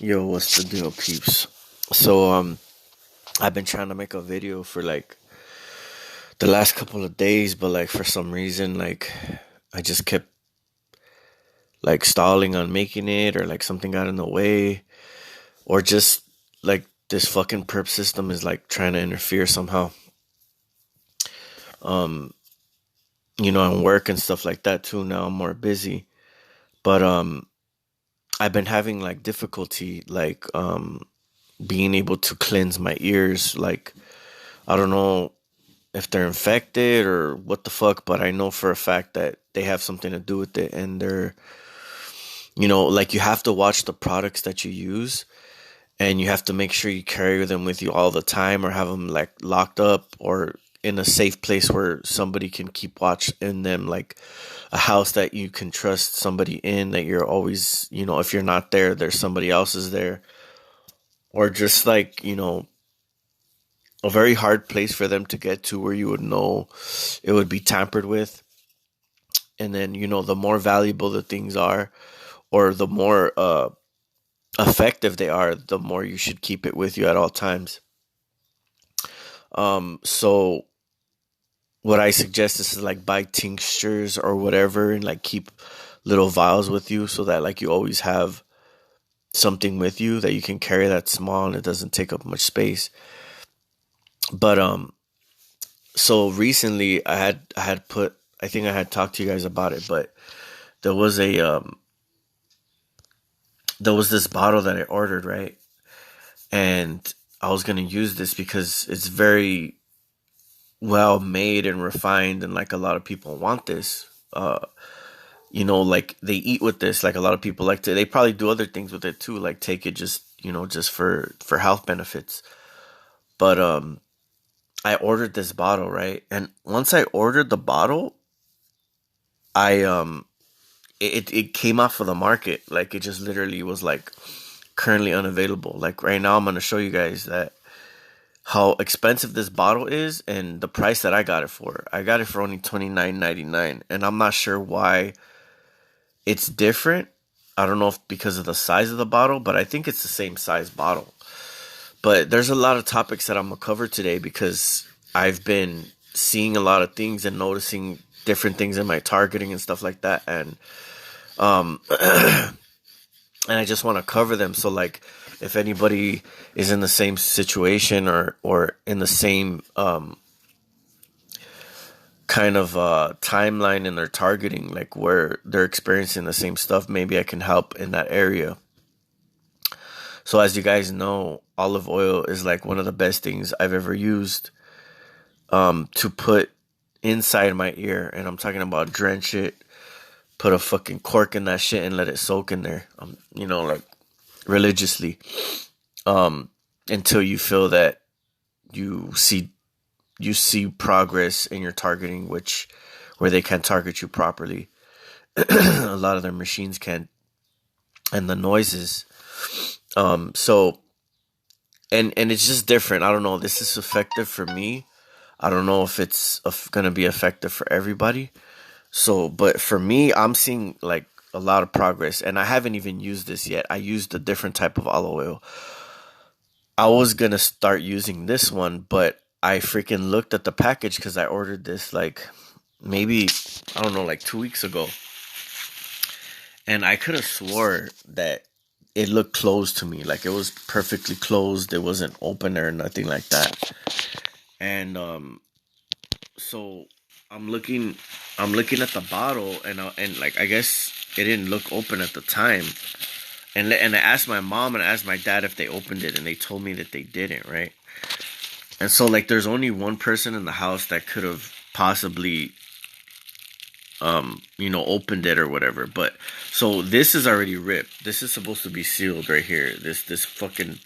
Yo, what's the deal, peeps? So, I've been trying to make a video for like the last couple of days, but like for some reason, like I just kept like stalling on making it, or like something got in the way, or just like this fucking perp system is like trying to interfere somehow. Um, and work and stuff like that too. Now I'm more busy, but I've been having like difficulty, like being able to cleanse my ears. Like I don't know if they're infected or what the fuck, but I know for a fact that they have something to do with it. And like you have to watch the products that you use, and you have to make sure you carry them with you all the time, or have them like locked up or in a safe place where somebody can keep watch in them, like a house that you can trust somebody in, that you're always, if you're not there, there's somebody else is there, or just like, a very hard place for them to get to where you would know it would be tampered with. And then, the more valuable the things are, or the more effective they are, the more you should keep it with you at all times. So what I suggest is to like buy tinctures or whatever, and like keep little vials with you, so that like you always have something with you that you can carry that small and it doesn't take up much space. But so recently I had put, I think I had talked to you guys about it, but there was this bottle that I ordered, right? And I was gonna use this because it's very well made and refined, and like a lot of people want this. Like they eat with this. Like a lot of people like to. They probably do other things with it too, like take it just for health benefits. But I ordered this bottle, right? And once I ordered the bottle, I it came off of the market. Like it just literally was like currently unavailable. Like right now, I'm gonna show you guys that how expensive this bottle is and the price that I got it for. I got it for only $29.99, and I'm not sure why it's different. I don't know if because of the size of the bottle, but I think it's the same size bottle. But there's a lot of topics that I'm gonna cover today because I've been seeing a lot of things and noticing different things in my targeting and stuff like that, um and I just want to cover them. So like if anybody is in the same situation, or in the same kind of timeline in their targeting, like where they're experiencing the same stuff, maybe I can help in that area. So as you guys know, olive oil is like one of the best things I've ever used to put inside my ear, and I'm talking about drench it, put a fucking cork in that shit and let it soak in there, like religiously, until you feel that you see progress in your targeting, where they can target you properly. A lot of their machines can, and the noises. So and it's just different. I don't know. This is effective for me. I don't know if it's gonna be effective for everybody. So, but for me, I'm seeing like a lot of progress, and I haven't even used this yet. I used a different type of olive oil. I was gonna start using this one, but I freaking looked at the package because I ordered this like maybe, I don't know, like 2 weeks ago, and I could have swore that it looked closed to me, like it was perfectly closed. It wasn't open or nothing like that. And so I'm looking, at the bottle, and like I guess it didn't look open at the time. And I asked my mom and I asked my dad if they opened it, and they told me that they didn't, right? And so like there's only one person in the house that could have possibly opened it or whatever. But so this is already ripped. This is supposed to be sealed right here. This fucking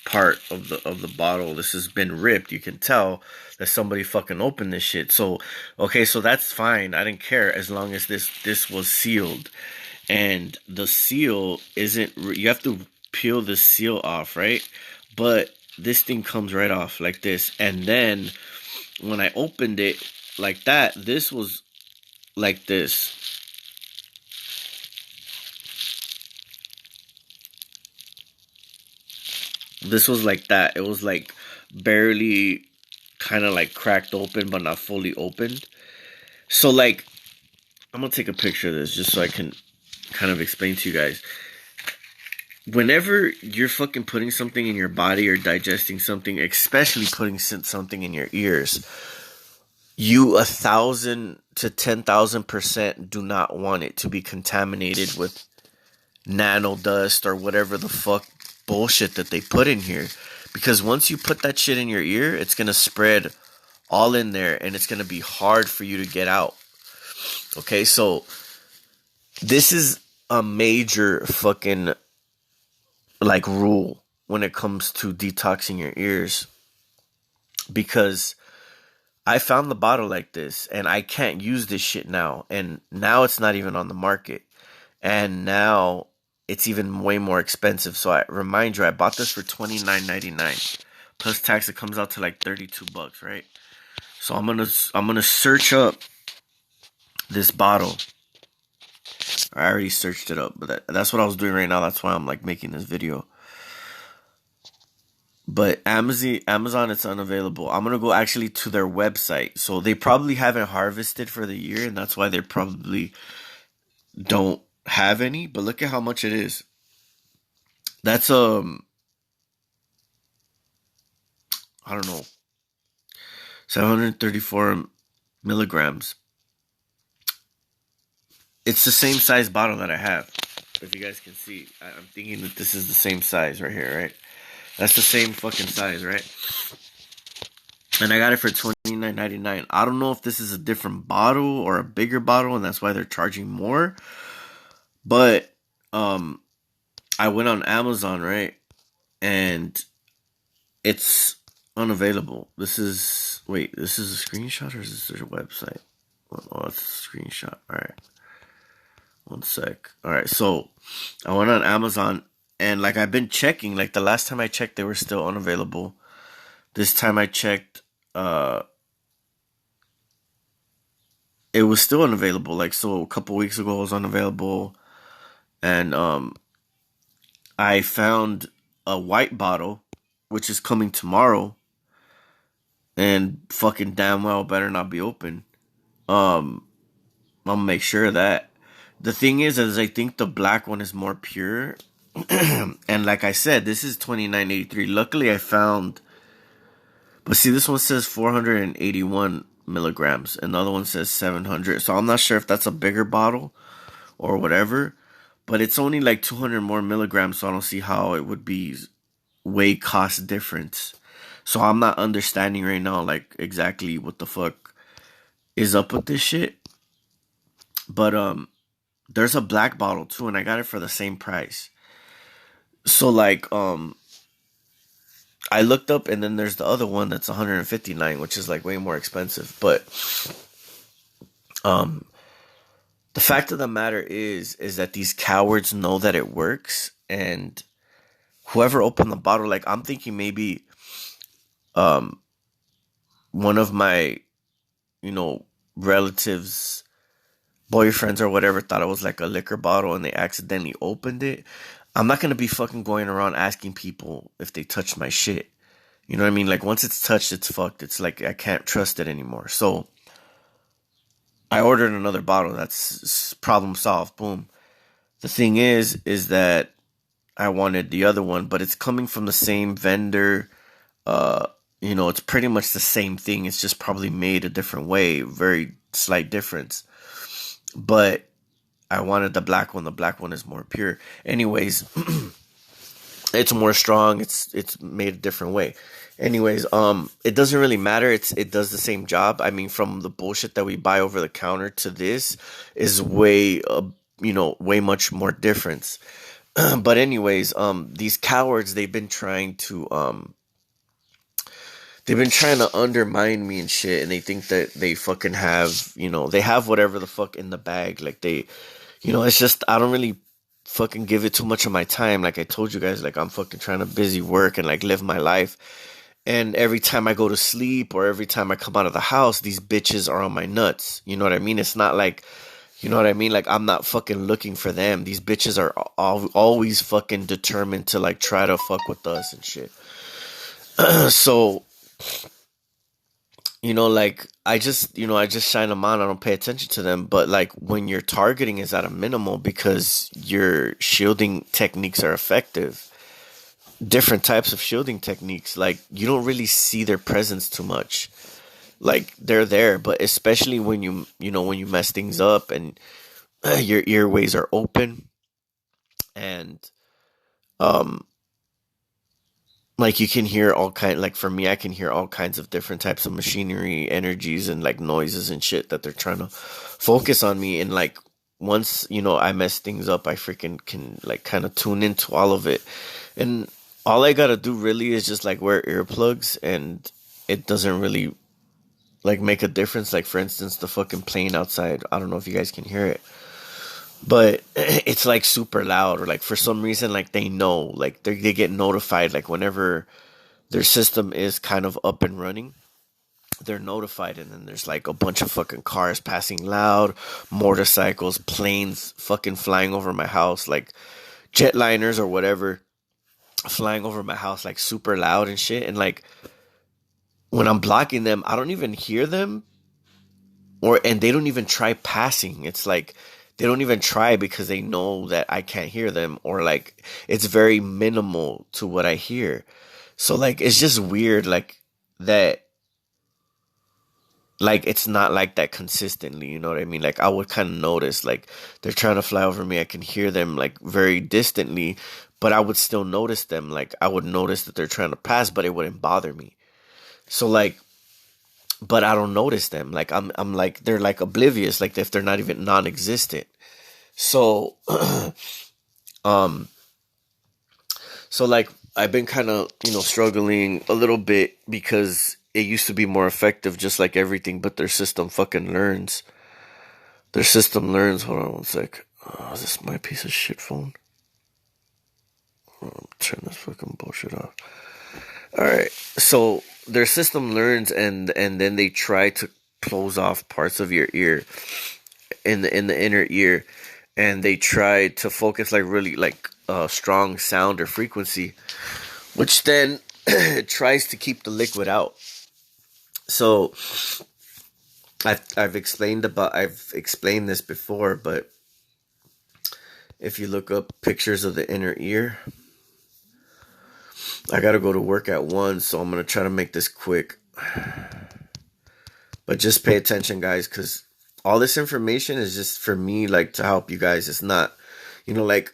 part of the bottle, this has been ripped. You can tell that somebody fucking opened this shit. So okay, so that's fine. I didn't care as long as this was sealed. And the seal isn't, you have to peel the seal off, right? But this thing comes right off like this. And then when I opened it like that, this was like this. This was like that. It was like barely kind of like cracked open, but not fully opened. So like, I'm gonna take a picture of this just so I can kind of explain to you guys. Whenever you're fucking putting something in your body or digesting something, especially putting something in your ears, you 1,000 to 10,000% do not want it to be contaminated with nano dust or whatever the fuck bullshit that they put in here. Because once you put that shit in your ear, it's gonna spread all in there and it's gonna be hard for you to get out. Okay, so this is a major fucking like rule when it comes to detoxing your ears, because I found the bottle like this and I can't use this shit now, and now it's not even on the market, and now it's even way more expensive. So I remind you, I bought this for $29.99 plus tax. It comes out to like $32, right? So I'm gonna search up this bottle. I already searched it up, but that's what I was doing right now. That's why I'm like making this video. But Amazon, it's unavailable. I'm gonna go actually to their website. So they probably haven't harvested for the year, and that's why they probably don't have any. But look at how much it is. That's I don't know, 734 milligrams. It's the same size bottle that I have. If you guys can see, I'm thinking that this is the same size right here, right? That's the same fucking size, right? And I got it for $29.99. I don't know if this is a different bottle or a bigger bottle, and that's why they're charging more. But I went on Amazon, right? And it's unavailable. This is a screenshot or is this their website? Oh, it's a screenshot. All right. One sec. All right. So I went on Amazon and like I've been checking. Like the last time I checked, they were still unavailable. This time I checked, it was still unavailable. Like, so a couple weeks ago it was unavailable. And I found a white bottle, which is coming tomorrow. And fucking damn well better not be open. I'm gonna make sure of that. The thing is I think the black one is more pure. And like I said, this is $29.83. Luckily I found, but see, this one says 481 milligrams and the other one says 700. So I'm not sure if that's a bigger bottle or whatever, but it's only like 200 more milligrams, so I don't see how it would be way cost difference. So I'm not understanding right now like exactly what the fuck is up with this shit. But there's a black bottle too, and I got it for the same price. So like I looked up, and then there's the other one that's 159, which is like way more expensive. But the fact of the matter is that these cowards know that it works, and whoever opened the bottle, like I'm thinking maybe one of my, relatives, boyfriends or whatever thought it was like a liquor bottle and they accidentally opened it. I'm not going to be fucking going around asking people if they touched my shit. You know what I mean? Like once it's touched, it's fucked. It's like I can't trust it anymore. So I ordered another bottle. That's problem solved. Boom. The thing is that I wanted the other one, but it's coming from the same vendor. It's pretty much the same thing. It's just probably made a different way. Very slight difference. But I wanted the black one. The black one is more pure. Anyways, it's more strong. It's made a different way. Anyways, it doesn't really matter. It does the same job. I mean, from the bullshit that we buy over the counter to this is way much more difference. But anyways, these cowards, they've been trying to undermine me and shit, and they think that they fucking have, they have whatever the fuck in the bag. Like it's just, I don't really fucking give it too much of my time. Like I told you guys, like I'm fucking trying to busy work and like live my life. And every time I go to sleep or every time I come out of the house, these bitches are on my nuts. You know what I mean? It's not like You know what I mean? Like I'm not fucking looking for them. These bitches are always fucking determined to like try to fuck with us and shit. So, like I just shine them on. I don't pay attention to them. But like when your targeting is at a minimal because your shielding techniques are effective, different types of shielding techniques, like you don't really see their presence too much. Like they're there, but especially when when you mess things up and your earways are open and um like you can hear all kind like for me I can hear all kinds of different types of machinery energies and like noises and shit that they're trying to focus on me. And like once I mess things up, I freaking can like kind of tune into all of it. And all I gotta do really is just like wear earplugs, and it doesn't really like make a difference. Like for instance, the fucking plane outside, I don't know if you guys can hear it, but it's like super loud. Or like for some reason like they know, like they get notified like whenever their system is kind of up and running, they're notified. And then there's like a bunch of fucking cars passing loud, motorcycles, planes fucking flying over my house, like jetliners or whatever flying over my house like super loud and shit. And like when I'm blocking them, I don't even hear them, and they don't even try passing. It's like they don't even try because they know that I can't hear them, or like it's very minimal to what I hear. So like it's just weird like that, like it's not like that consistently, you know what I mean? Like I would kind of notice like they're trying to fly over me, I can hear them like very distantly, but I would still notice them. Like I would notice that they're trying to pass, but it wouldn't bother me. So like, but I don't notice them. Like I'm like they're like oblivious, like if they're not even non-existent. So um so like I've been kind of, struggling a little bit because it used to be more effective just like everything, but their system fucking learns. Their system learns. Hold on one sec. Oh, is this my piece of shit phone? Turn this fucking bullshit off. All right. So their system learns, and then they try to close off parts of your ear in the inner ear, and they try to focus like really like strong sound or frequency, which then tries to keep the liquid out. So I've explained this before, but if you look up pictures of the inner ear, I gotta go to work at 1, so I'm gonna try to make this quick. But just pay attention, guys, because all this information is just for me, like to help you guys. It's not, like,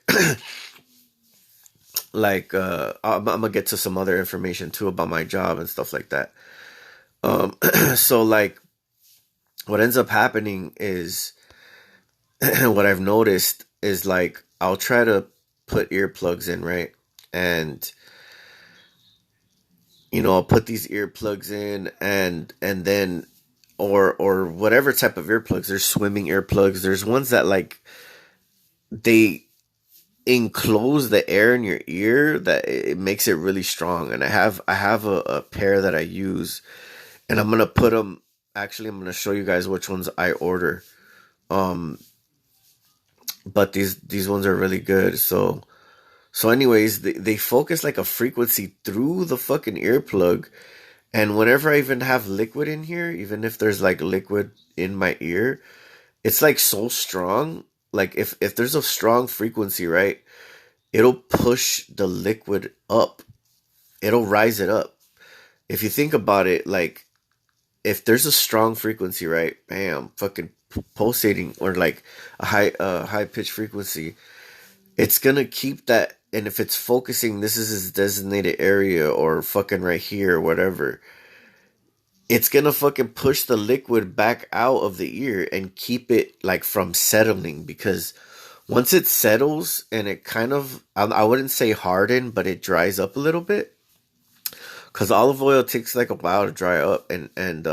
like I'm gonna get to some other information too about my job and stuff like that. So like, what ends up happening is, what I've noticed is like I'll try to put earplugs in, right, and I'll put these earplugs in, and then or whatever type of earplugs. There's swimming earplugs. There's ones that like they enclose the air in your ear that it makes it really strong. And I have a pair that I use, and I'm gonna put them. Actually, I'm gonna show you guys which ones I order. But these ones are really good. So anyways, they focus like a frequency through the fucking earplug. And whenever I even have liquid in here, even if there's like liquid in my ear, it's like so strong. Like if there's a strong frequency, right, it'll push the liquid up. It'll rise it up. If you think about it, like if there's a strong frequency, right, bam, fucking pulsating, or like a high pitch frequency, it's gonna keep that. And if it's focusing, this is his designated area, or fucking right here, or whatever, it's gonna fucking push the liquid back out of the ear and keep it like from settling. Because once it settles and it kind of, I wouldn't say harden, but it dries up a little bit. Because olive oil takes like a while to dry up, and and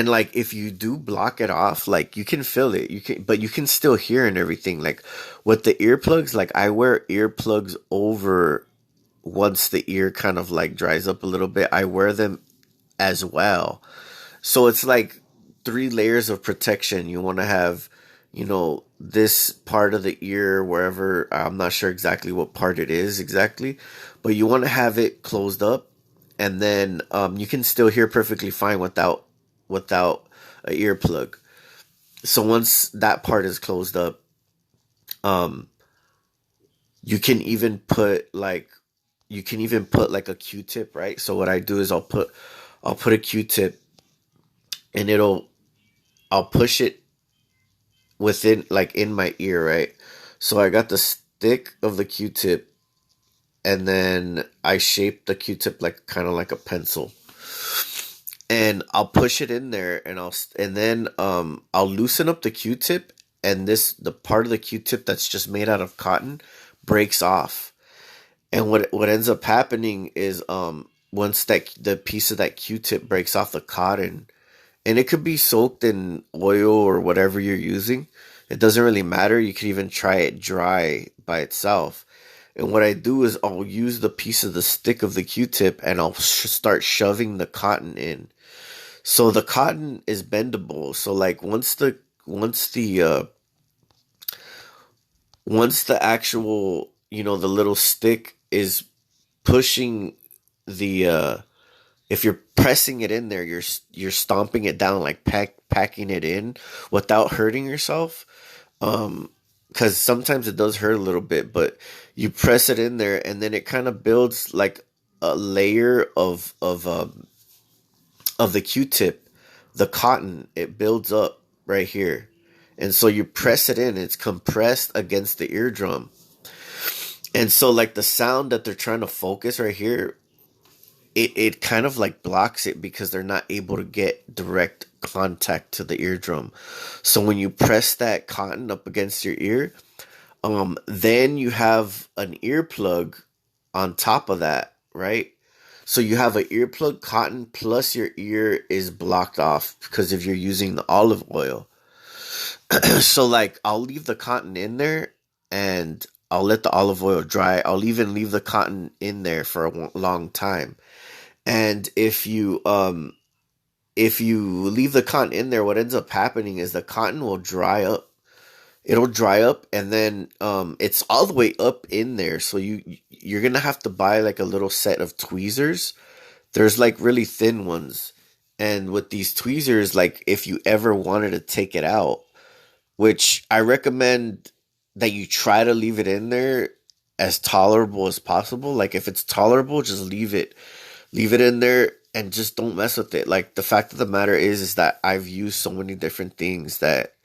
like if you do block it off, like you can feel it, but you can still hear and everything. Like with the earplugs, like I wear earplugs over, once the ear kind of like dries up a little bit, I wear them as well. So it's like three layers of protection. You want to have, this part of the ear, wherever, I'm not sure exactly what part it is exactly, but you want to have it closed up, and then you can still hear perfectly fine without a earplug. So once that part is closed up, um, you can even put like a Q-tip, right? So what I do is I'll put a Q-tip, and I'll push it within, like, in my ear, right? So I got the stick of the Q-tip, and then I shape the Q-tip like kind of like a pencil, and I'll push it in there, and then I'll loosen up the Q-tip, and the part of the Q-tip that's just made out of cotton breaks off. And what ends up happening is, once that the piece of that Q-tip breaks off the cotton, and it could be soaked in oil or whatever you're using. It doesn't really matter. You could even try it dry by itself. And what I do is I'll use the piece of the stick of the Q-tip, and I'll start shoving the cotton in. So the cotton is bendable. So like once the actual, the little stick is pushing the if you're pressing it in there, you're stomping it down, like packing it in without hurting yourself. Because sometimes it does hurt a little bit, but you press it in there, and then it kind of builds like a layer of the Q-tip, the cotton. It builds up right here, and so you press it in. It's compressed against the eardrum, and so like the sound that they're trying to focus right here, it kind of like blocks it because they're not able to get direct contact to the eardrum. So when you press that cotton up against your ear, then you have an earplug on top of that, right? So you have an earplug cotton plus your ear is blocked off because if you're using the olive oil. So like I'll leave the cotton in there, and I'll let the olive oil dry. I'll even leave the cotton in there for a long time. And if you leave the cotton in there, what ends up happening is the cotton will dry up. It'll dry up, and then it's all the way up in there. So you're gonna have to buy like a little set of tweezers. There's like really thin ones, and with these tweezers, like if you ever wanted to take it out, which I recommend that you try to leave it in there as tolerable as possible. Like if it's tolerable, just leave it in there and just don't mess with it. Like the fact of the matter is that I've used so many different things that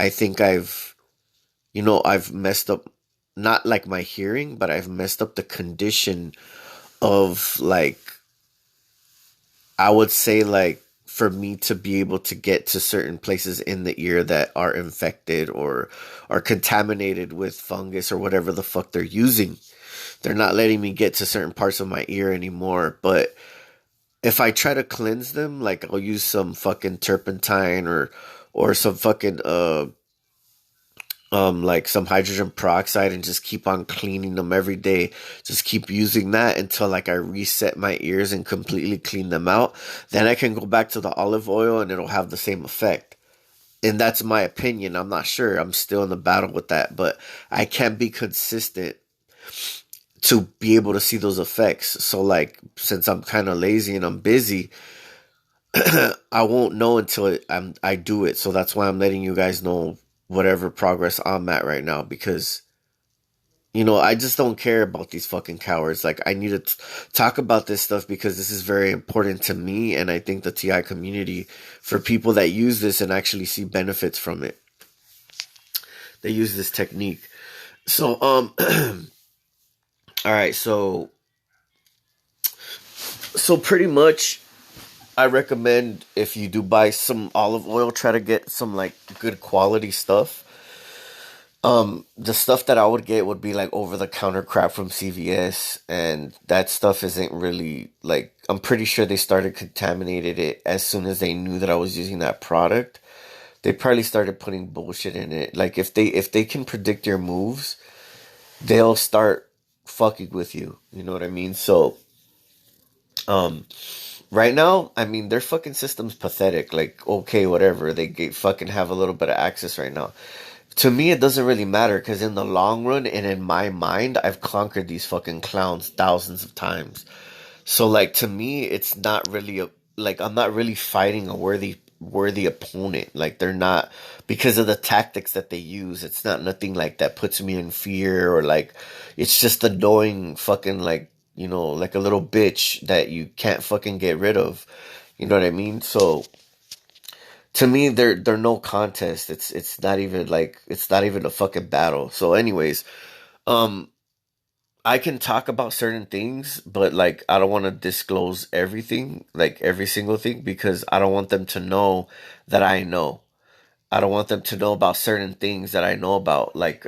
I think I've messed up, not like my hearing, but I've messed up the condition of, like, I would say, like, for me to be able to get to certain places in the ear that are infected or are contaminated with fungus or whatever the fuck they're using. They're not letting me get to certain parts of my ear anymore. But if I try to cleanse them, like I'll use some fucking turpentine or some fucking like some hydrogen peroxide, and just keep on cleaning them every day. Just keep using that until like I reset my ears and completely clean them out. Then I can go back to the olive oil and it'll have the same effect. And that's my opinion. I'm not sure. I'm still in the battle with that, but I can't be consistent to be able to see those effects. So like, since I'm kind of lazy and I'm busy, I won't know until I do it. So that's why I'm letting you guys know whatever progress I'm at right now, because I just don't care about these fucking cowards. Like, I need to talk about this stuff because this is very important to me, and I think the TI community, for people that use this and actually see benefits from it, they use this technique. So all right, so pretty much I recommend, if you do buy some olive oil, try to get some like good quality stuff. The stuff that I would get would be like over the counter crap from CVS, and that stuff isn't really, like, I'm pretty sure they started contaminated it as soon as they knew that I was using that product. They probably started putting bullshit in it. Like if they can predict your moves, they'll start fucking with you. You know what I mean? So Right now, I mean, their fucking system's pathetic. Like, okay, whatever. Fucking have a little bit of access right now. To me, it doesn't really matter because in the long run and in my mind, I've conquered these fucking clowns thousands of times. So, like, to me, it's not really like, I'm not really fighting a worthy opponent. Like, they're not, because of the tactics that they use. It's not nothing like that puts me in fear, or like, it's just annoying fucking, like, like a little bitch that you can't fucking get rid of. You know what I mean? So to me, they're no contest. It's not even like, it's not even a fucking battle. So anyways, um I can talk about certain things, but like, I don't want to disclose everything, like every single thing, because I don't want them to know that I know. I don't want them to know about certain things that I know about, like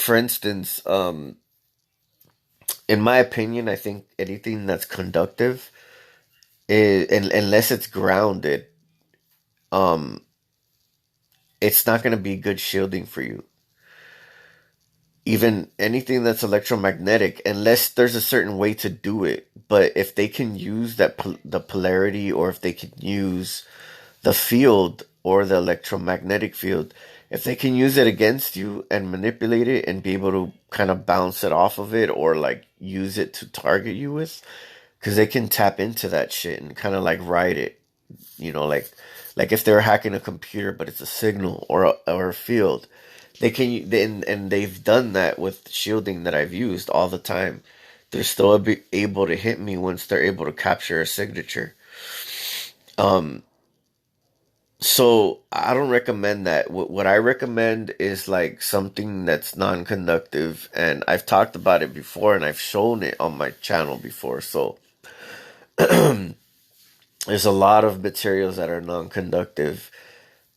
for instance, in my opinion, I think anything that's conductive unless it's grounded, um it's not going to be good shielding for you. Even anything that's electromagnetic, unless there's a certain way to do it. But if they can use the polarity, or if they can use the field or the electromagnetic field, if they can use it against you and manipulate it and be able to kind of bounce it off of it, or like use it to target you with, because they can tap into that shit and kind of like ride it, like if they're hacking a computer, but it's a signal or a field, they can and they've done that with shielding that I've used all the time. They're still able to hit me once they're able to capture a signature. Um, so I don't recommend that. What I recommend is like something that's non-conductive, and I've talked about it before, and I've shown it on my channel before. So there's a lot of materials that are non-conductive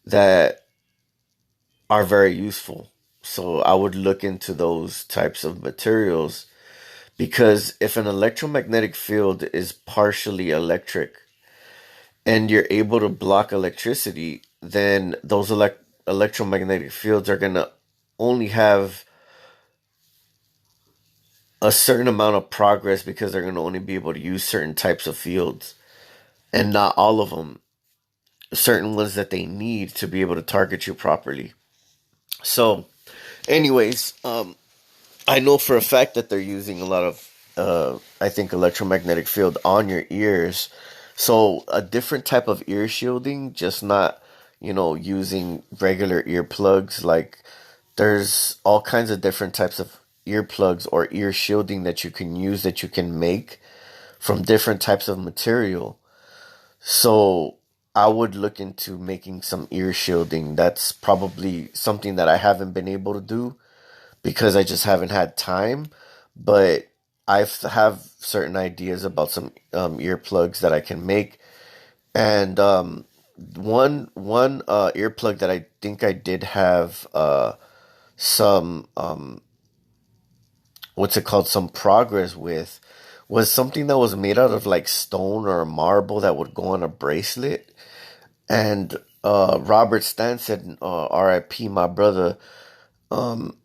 that are very useful. So I would look into those types of materials, because if an electromagnetic field is partially electric and you're able to block electricity, then those electromagnetic fields are going to only have a certain amount of progress, because they're going to only be able to use certain types of fields and not all of them, certain ones that they need to be able to target you properly. So, anyways, I know for a fact that they're using a lot of, I think, electromagnetic field on your ears. So a different type of ear shielding, just not, using regular earplugs. Like, there's all kinds of different types of earplugs or ear shielding that you can use, that you can make from different types of material. So I would look into making some ear shielding. That's probably something that I haven't been able to do because I just haven't had time. But I have certain ideas about some earplugs that I can make, and one earplug that I think I did have some what's it called, some progress with, was something that was made out of like stone or marble that would go on a bracelet. And Robert Stanson, R.I.P. my brother, um,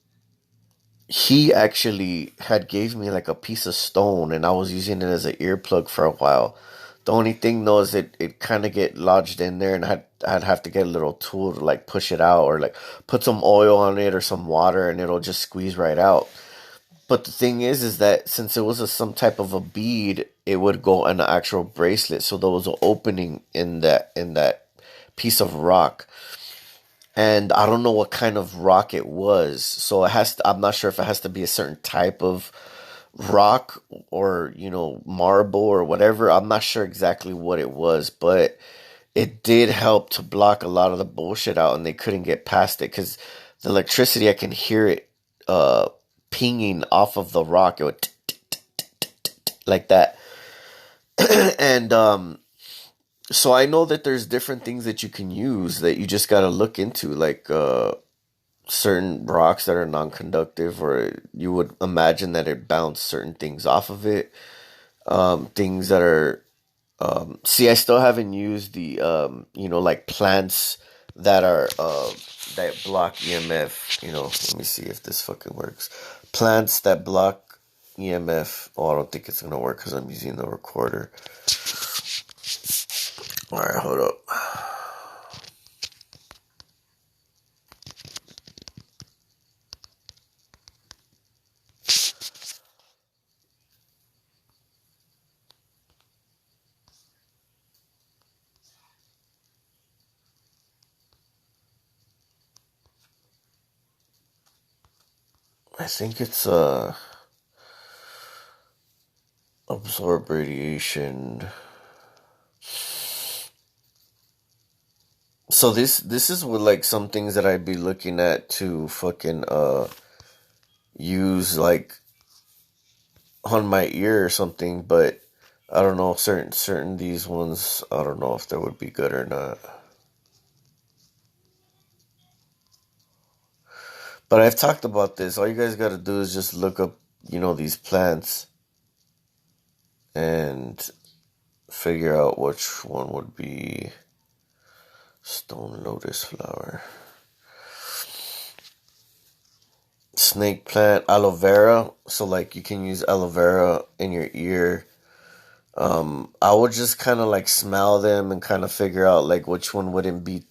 he actually had gave me like a piece of stone, and I was using it as an earplug for a while. The only thing though is it kind of get lodged in there, and I'd have to get a little tool to like push it out, or like put some oil on it or some water, and it'll just squeeze right out. But the thing is that since it was some type of a bead, it would go in an actual bracelet. So there was an opening in that piece of rock, and I don't know what kind of rock it was. So it has to, I'm not sure if it has to be a certain type of rock, or marble or whatever. I'm not sure exactly what it was, but it did help to block a lot of the bullshit out, and they couldn't get past it because the electricity, I can hear it pinging off of the rock. It would like that. And so I know that there's different things that you can use that you just got to look into, like certain rocks that are non-conductive, or you would imagine that it bounced certain things off of it. Things that are see, I still haven't used the like plants that are that block EMF. Let me see if this fucking works. Plants that block EMF. Oh, I don't think it's gonna work because I'm using the recorder. All right, hold up. I think it's absorb radiation. So this is what like some things that I'd be looking at to fucking use like on my ear or something, but I don't know, certain these ones, I don't know if they would be good or not. But I've talked about this. All you guys got to do is just look up, these plants and figure out which one would be stone lotus flower. Snake plant, aloe vera. So like you can use aloe vera in your ear. I would just kind of like smell them and kind of figure out like which one wouldn't be,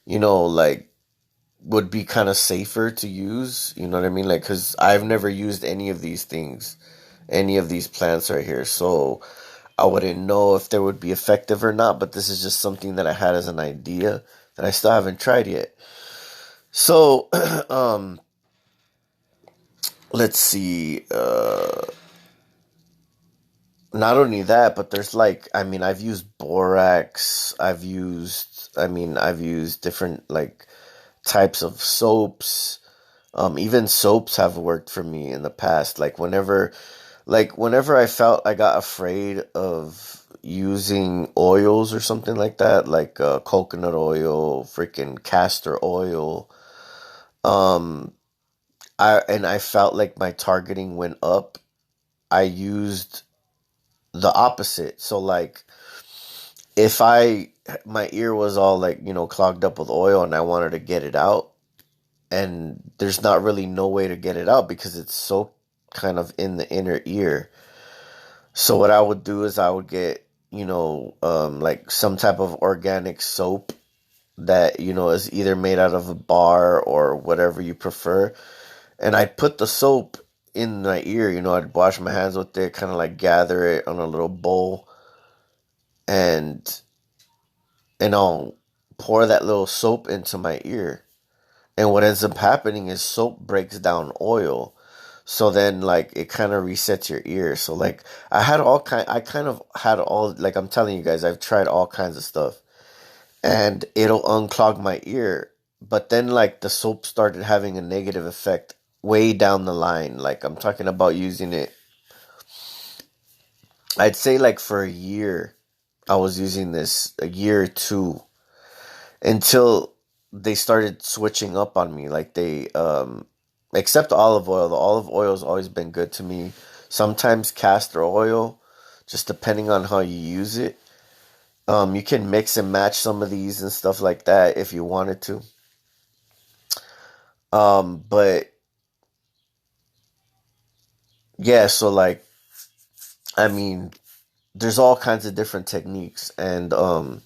like would be kind of safer to use. You know what I mean? Like, cause I've never used any of these things, any of these plants right here. So I wouldn't know if they would be effective or not, but this is just something that I had as an idea that I still haven't tried yet. So, let's see, not only that, but there's like, I've used borax. I've used different like types of soaps. Even soaps have worked for me in the past. Whenever I felt I got afraid of using oils or something like that, like coconut oil, freaking castor oil, um, I felt like my targeting went up. I used the opposite. So like if my ear was all like, clogged up with oil and I wanted to get it out, and there's not really no way to get it out because it's so kind of in the inner ear. So what I would do is I would get, like some type of organic soap that, is either made out of a bar or whatever you prefer. And I'd put the soap in my ear, I'd wash my hands with it, kind of like gather it on a little bowl, and I'll pour that little soap into my ear. And what ends up happening is soap breaks down oil. So then like it kind of resets your ear. So like I kind of had all, like I'm telling you guys, I've tried all kinds of stuff and it'll unclog my ear. But then like the soap started having a negative effect way down the line. Like I'm talking about using it, I'd say like for a year. I was using this a year or two until they started switching up on me. Like they, except olive oil. The olive oil has always been good to me. Sometimes castor oil, just depending on how you use it. You can mix and match some of these and stuff like that if you wanted to. But yeah, so like, I mean, there's all kinds of different techniques, and I'm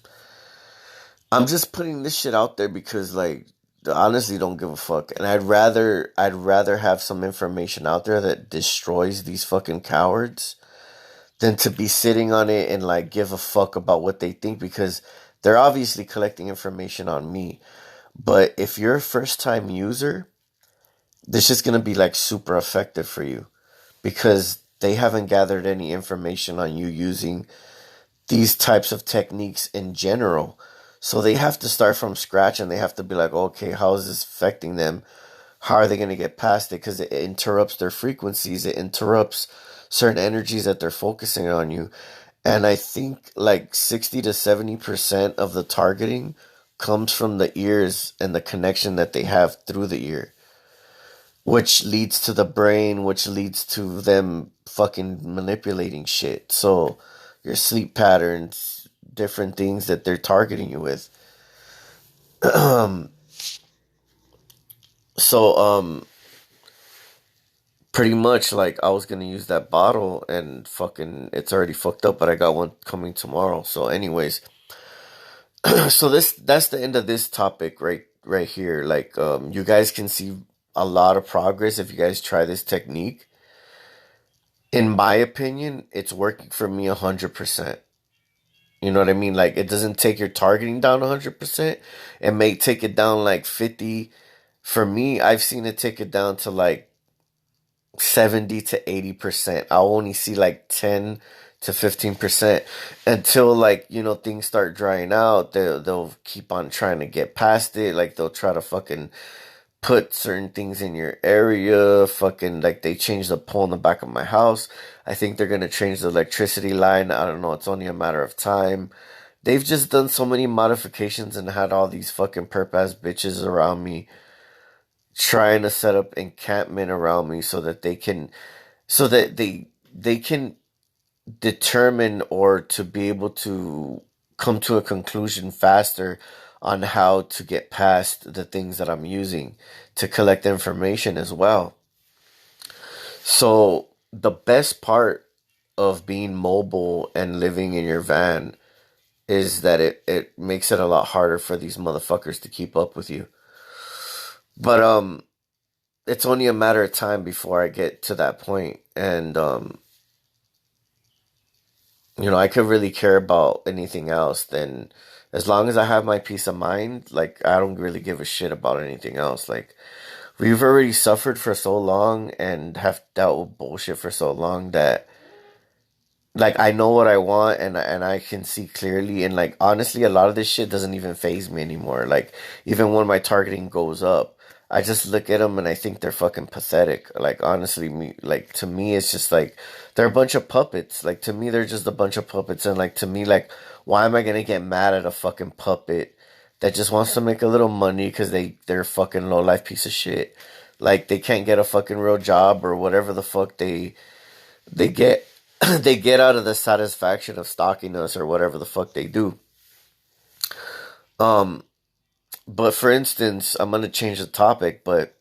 just putting this shit out there because like I honestly don't give a fuck, and I'd rather have some information out there that destroys these fucking cowards than to be sitting on it and like give a fuck about what they think, because they're obviously collecting information on me. But if you're a first time user, this is gonna be like super effective for you because they haven't gathered any information on you using these types of techniques in general. So they have to start from scratch and they have to be like, okay, how is this affecting them? How are they going to get past it? Because it interrupts their frequencies, it interrupts certain energies that they're focusing on you. And I think like 60 to 70% of the targeting comes from the ears and the connection that they have through the ear, which leads to the brain, which leads to them fucking manipulating shit. So your sleep patterns, different things that they're targeting you with. so pretty much like I was gonna use that bottle and fucking it's already fucked up, but I got one coming tomorrow. So anyways, so that's the end of this topic right here. Like you guys can see a lot of progress if you guys try this technique. In my opinion, it's working for me 100%. You know what I mean? Like it doesn't take your targeting down 100%. It may take it down like 50. For me, I've seen it take it down to like 70 to 80%. I'll only see like 10 to 15% until like, things start drying out. They'll keep on trying to get past it. Like they'll try to fucking put certain things in your area. Fucking like they changed the pole in the back of my house. I think they're gonna change the electricity line. I don't know. It's only a matter of time. They've just done so many modifications and had all these fucking perp ass bitches around me trying to set up encampment around me so that they can determine or to be able to come to a conclusion faster on how to get past the things that I'm using to collect information as well. So the best part of being mobile and living in your van is that it makes it a lot harder for these motherfuckers to keep up with you. But it's only a matter of time before I get to that point. And I could really care about anything else. Then as long as I have my peace of mind, like I don't really give a shit about anything else. Like we've already suffered for so long and have dealt with bullshit for so long that like I know what I want and I can see clearly, and like honestly a lot of this shit doesn't even faze me anymore. Like even when my targeting goes up, I just look at them and I think they're fucking pathetic. Like honestly, to me it's just like they're a bunch of puppets. Like to me they're just a bunch of puppets, and like to me, like why am I going to get mad at a fucking puppet that just wants to make a little money because they're a fucking low life piece of shit. Like they can't get a fucking real job or whatever the fuck they get they get out of the satisfaction of stalking us or whatever the fuck they do. Um, but for instance, I'm gonna change the topic, but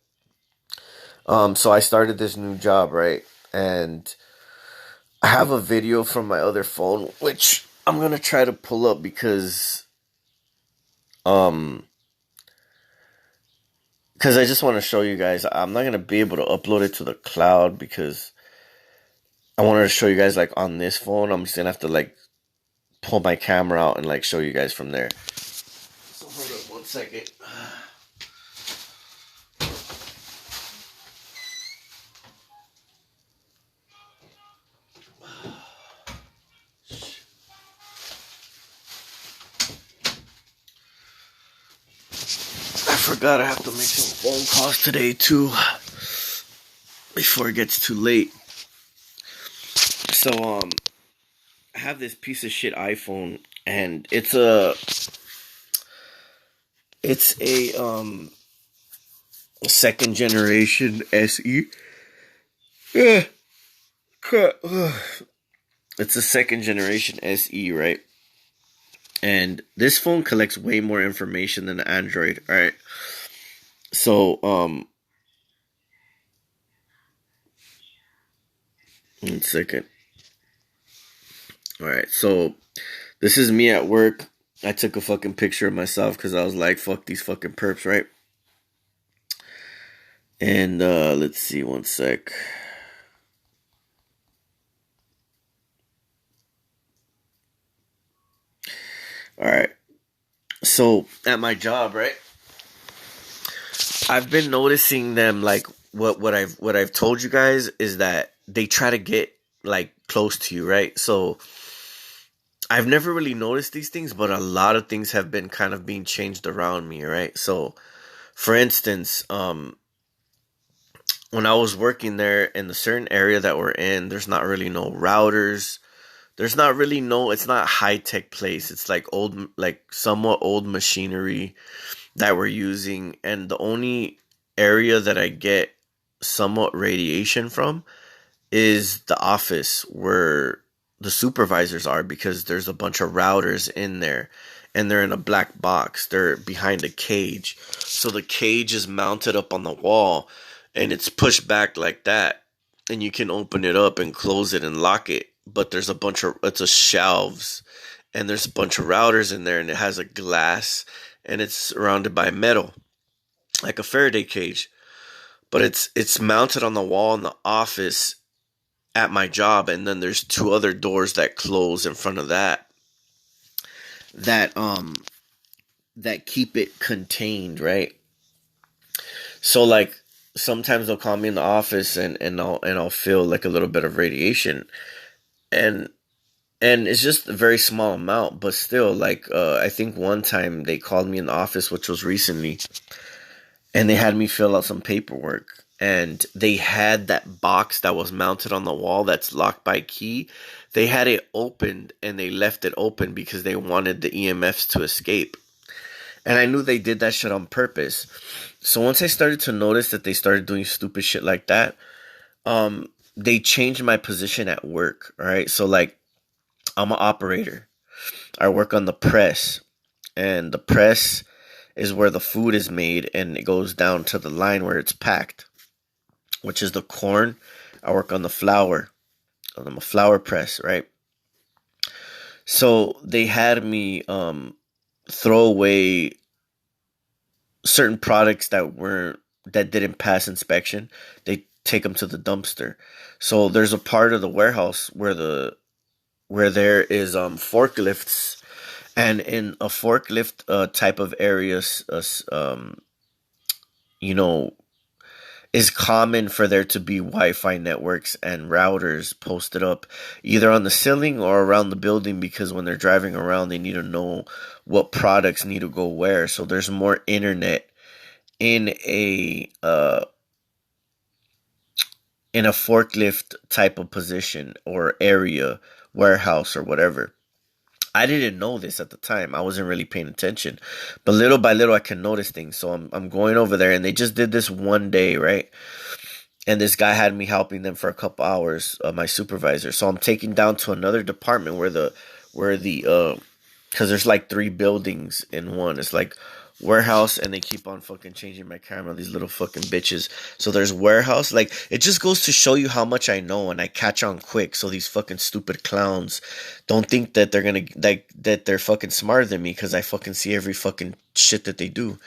so I started this new job, right? And I have a video from my other phone, which I'm gonna try to pull up um because I just want to show you guys. I'm not gonna be able to upload it to the cloud because I wanted to show you guys like on this phone. I'm just gonna have to like pull my camera out and like show you guys from there. So hold up 1 second. I forgot I have to make some phone calls today too before it gets too late. So I have this piece of shit iPhone and it's a second generation SE. Yeah. It's a second generation SE, right? And this phone collects way more information than Android, alright? So, 1 second. Alright, so this is me at work. I took a fucking picture of myself because I was like, fuck these fucking perps, right? And let's see, 1 sec. Alright. So at my job, right? I've been noticing them like what I've told you guys is that they try to get like close to you, right? So I've never really noticed these things, but a lot of things have been kind of being changed around me, right? So for instance, when I was working there in the certain area that we're in, there's not really no routers. There's not really no, it's not a high tech place. It's like old, like somewhat old machinery that we're using. And the only area that I get somewhat radiation from is the office where the supervisors are, because there's a bunch of routers in there and they're in a black box. They're behind a cage. So the cage is mounted up on the wall and it's pushed back like that. and you can open it up and close it and lock it. But there's a bunch of it's a shelves, and there's a bunch of routers in there, and it has a glass, and it's surrounded by metal, like a Faraday cage. But it's mounted on the wall in the office at my job, and then there's two other doors that close in front of that that keep it contained, right? So like sometimes they'll call me in the office, and I'll feel like a little bit of radiation, and it's just a very small amount, but still, like I think one time they called me in the office, which was recently, and they had me fill out some paperwork, and they had that box that was mounted on the wall that's locked by key. They had it opened, and they left it open because they wanted the EMFs to escape. And I knew they did that shit on purpose. So once I started to notice that they started doing stupid shit like that, they changed my position at work. All right. So like I'm an operator. I work on the press. And the press is where the food is made, and it goes down to the line where it's packed, which is the corn. I work on the flour. I'm a flour press, right? So they had me throw away certain products that didn't pass inspection. They take them to the dumpster. So there's a part of the warehouse where there is forklifts, and in a forklift type of areas, you know, is common for there to be Wi-Fi networks and routers posted up either on the ceiling or around the building, because when they're driving around, they need to know what products need to go where. So there's more internet in a forklift type of position or area, warehouse or whatever. I didn't know this at the time. I wasn't really paying attention. But little by little I can notice things. So I'm going over there, and they just did this one day, right? And this guy had me helping them for a couple hours, my supervisor. So I'm taking down to another department where the because there's like three buildings in one. It's like warehouse, and they keep on fucking changing my camera, these little fucking bitches. So there's warehouse. Like, it just goes to show you how much I know, and I catch on quick. So these fucking stupid clowns don't think that they're gonna that they're fucking smarter than me, because I fucking see every fucking shit that they do.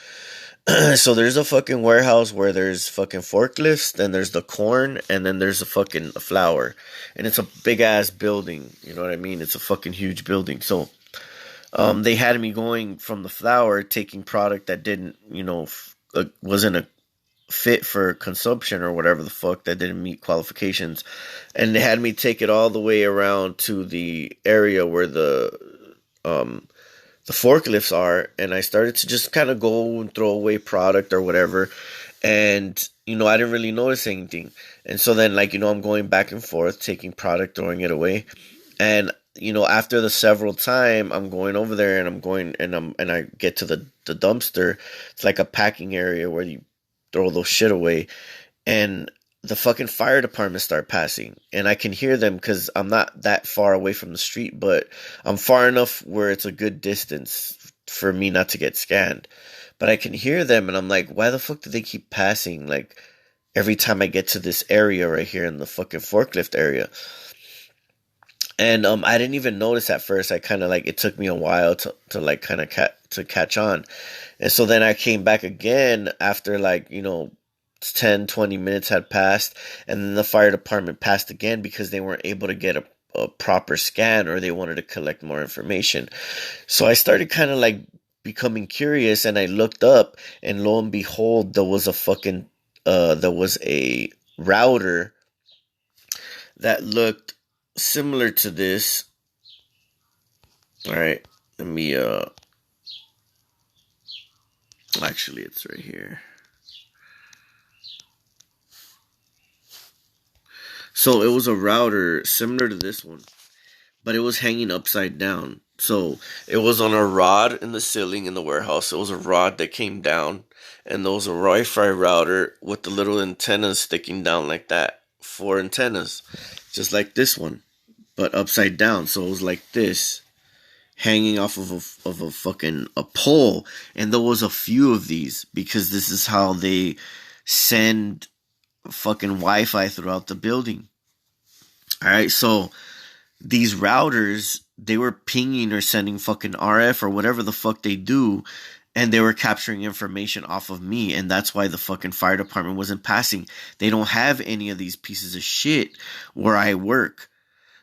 So there's a fucking warehouse where there's fucking forklifts, then there's the corn, and then there's a fucking flour. And it's a big ass building, you know what I mean? It's a fucking huge building. So they had me going from the flour, taking product that didn't, wasn't a fit for consumption or whatever the fuck, that didn't meet qualifications. And they had me take it all the way around to the area where the forklifts are, and I started to just kind of go and throw away product or whatever. And, I didn't really notice anything. And so then, like, I'm going back and forth, taking product, throwing it away. And, after the several time, I'm going over there, and I get to the dumpster. It's like a packing area where you throw those shit away. And the fucking fire department start passing, and I can hear them because I'm not that far away from the street, but I'm far enough where it's a good distance for me not to get scanned. But I can hear them, and I'm like, why the fuck do they keep passing, like, every time I get to this area right here in the fucking forklift area? And I didn't even notice at first. I kind of, like, it took me a while to like kind of to catch on. And so then I came back again after, like, 10, 20 minutes had passed, and then the fire department passed again because they weren't able to get a proper scan, or they wanted to collect more information. So I started kind of like becoming curious, and I looked up, and lo and behold, there was a router that looked similar to this. All right, let me actually, it's right here. So it was a router similar to this one, but it was hanging upside down. So it was on a rod in the ceiling in the warehouse. It was a rod that came down, and there was a Wi-Fi router with the little antennas sticking down like that. 4 antennas, just like this one, but upside down. So it was like this, hanging off of a fucking a pole. And there was a few of these, because this is how they send fucking Wi-Fi throughout the building. All right, so these routers, they were pinging or sending fucking RF or whatever the fuck they do, and they were capturing information off of me, and that's why the fucking fire department wasn't passing. They don't have any of these pieces of shit where I work.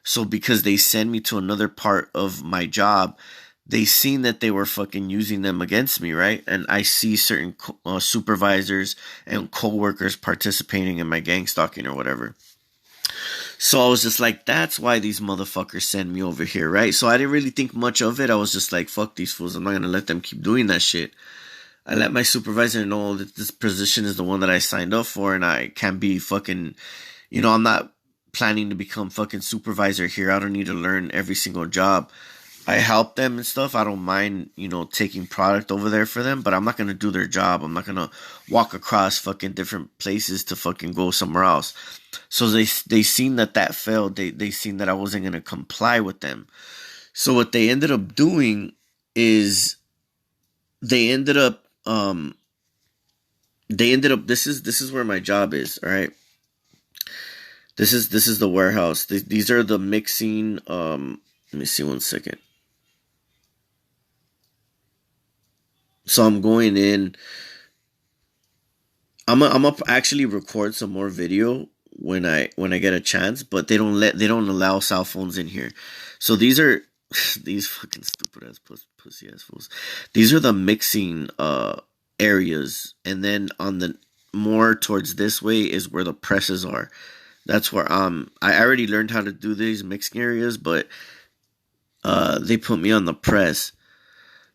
So because they send me to another part of my job, they seen that they were fucking using them against me, right? And I see certain supervisors and coworkers participating in my gang stalking or whatever. So I was just like, that's why these motherfuckers send me over here, right? So I didn't really think much of it. I was just like, fuck these fools. I'm not going to let them keep doing that shit. I let my supervisor know that this position is the one that I signed up for, and I can't be fucking, I'm not planning to become fucking supervisor here. I don't need to learn every single job. I help them and stuff. I don't mind, taking product over there for them, but I'm not going to do their job. I'm not going to walk across fucking different places to fucking go somewhere else. So they seen that failed. They seen that I wasn't going to comply with them. So what they ended up doing is they ended up this is where my job is, all right? This is the warehouse. These are the mixing let me see 1 second. So I'm going in. I'm gonna actually record some more video when I get a chance, but they don't allow cell phones in here. So these are these fucking stupid ass pussy ass fools. These are the mixing areas, and then on the more towards this way is where the presses are. That's where I already learned how to do these mixing areas, but they put me on the press.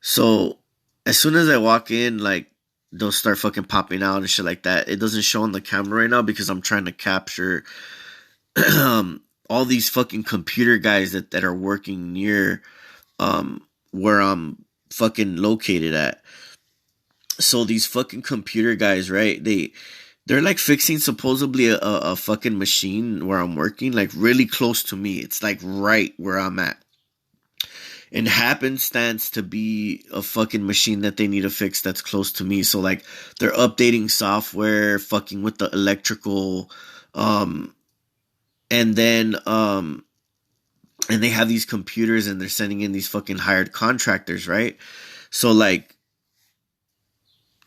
So as soon as I walk in, like, they'll start fucking popping out and shit like that. It doesn't show on the camera right now because I'm trying to capture all these fucking computer guys that are working near where I'm fucking located at. So these fucking computer guys, right? They're like fixing supposedly a fucking machine where I'm working, like really close to me. It's like right where I'm at. And happenstance to be a fucking machine that they need to fix that's close to me. So like they're updating software, fucking with the electrical, and then and they have these computers and they're sending in these fucking hired contractors, right? So like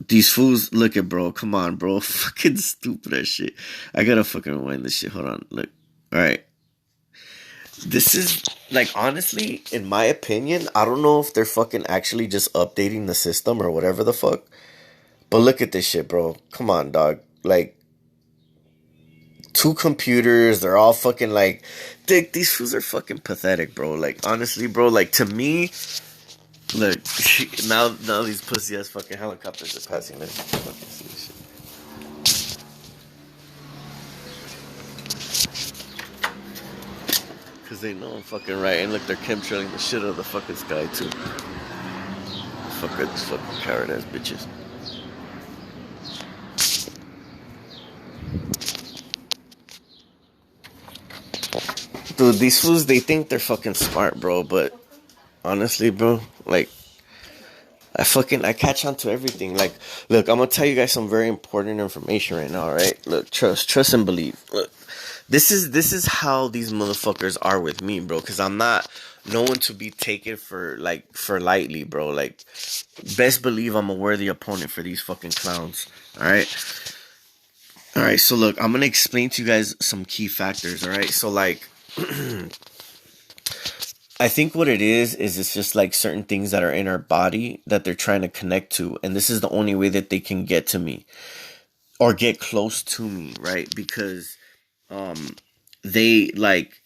these fools, look at bro, come on, bro, fucking stupid as shit. I gotta fucking rewind this shit. Hold on, look, all right. This is, like, honestly, in my opinion, I don't know if they're fucking actually just updating the system or whatever the fuck. But look at this shit, bro. Come on, dog. Like, 2 computers, they're all fucking like, dick, these fools are fucking pathetic, bro. Like, honestly, bro, like, to me, look, now these pussy ass fucking helicopters are passing this. Fucking see this shit. Because they know I'm fucking right. And look, they're chemtrailing the shit out of the fucking sky, too. Fucking coward ass bitches. Dude, these fools, they think they're fucking smart, bro. But honestly, bro, like, I catch on to everything. Like, look, I'm gonna tell you guys some very important information right now, right? Look, trust and believe. Look. This is how these motherfuckers are with me, bro. Because I'm not known to be taken for lightly, bro. Like, best believe I'm a worthy opponent for these fucking clowns. All right. So look, I'm gonna explain to you guys some key factors. All right. So like, I think what it is it's just like certain things that are in our body that they're trying to connect to, and this is the only way that they can get to me or get close to me, right? Because they like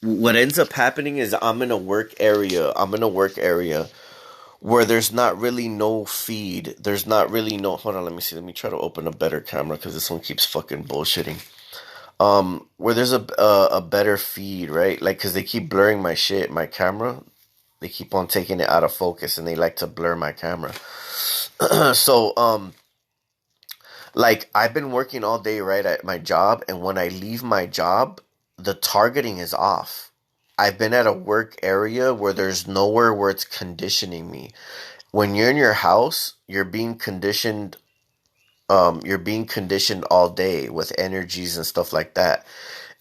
what ends up happening is I'm in a work area where there's not really no feed. There's not really no, hold on, let me see. Let me try to open a better camera because this one keeps fucking bullshitting. Where there's a better feed, right? Like, cause they keep blurring my shit, my camera. They keep on taking it out of focus and they like to blur my camera. So, like, I've been working all day, right, at my job, and when I leave my job, the targeting is off. I've been at a work area where there's nowhere where it's conditioning me. When you're in your house, you're being conditioned you're being conditioned all day with energies and stuff like that,